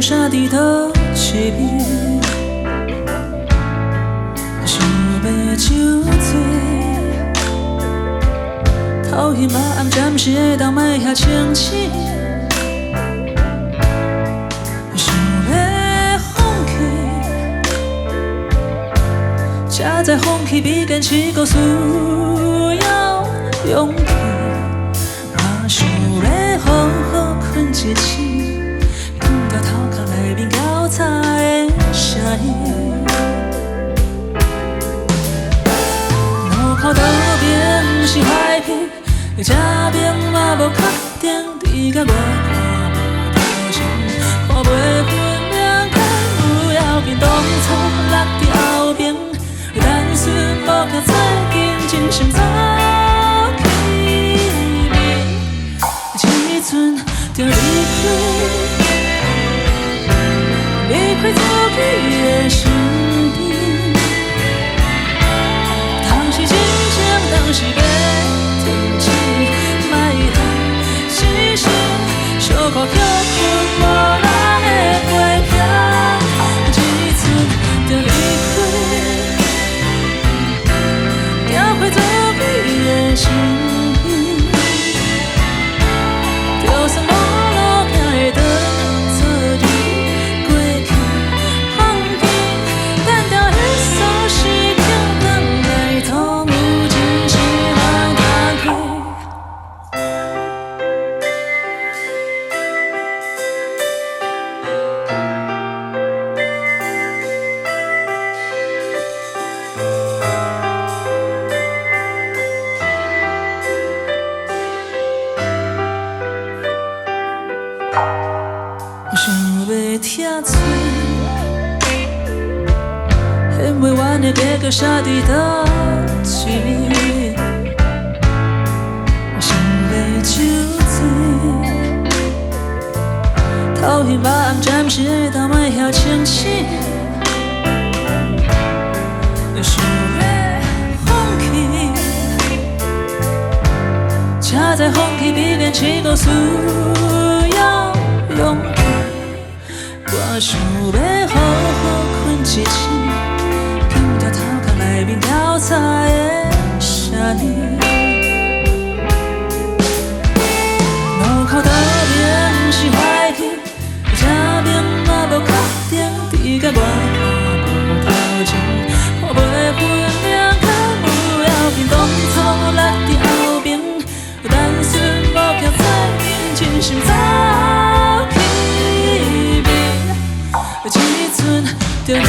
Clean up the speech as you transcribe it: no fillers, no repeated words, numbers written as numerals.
叫啥伫倒一边，想要酒醉，头晕目暗，暂时会当莫遐清醒。想要放弃，才知放弃比坚持搁需要勇气。我想要好好困一醒，听到头壳内面交叉的声音。路口倒边是海边，这边嘛无确定，你甲我看无头前，看袂分两间不要紧，当初落伫后边，单纯无叫再见，真心早起眠，这阵就离开，离开自己的身边，当时真情，当时假。小可叫困无人的陪伴，一阵就离开，寄回自己的身边。就算无路行会当做你过去，放弃，等到迄首诗叫人来痛有真心通打开。想要疼嘴，嫌袂完的结果写伫倒一面。想要酒醉，头晕目暗，暂时会当莫遐清醒。想要放弃，才知放弃比坚持搁需要勇气。我想要好好困一醒，听到头壳内面交叉的声音。路口倒边是海边，这边嘛无确定，你甲我看无头前，看袂分两间不要紧，当初落伫后边，单纯无叫再见，真心早起眠。这阵就离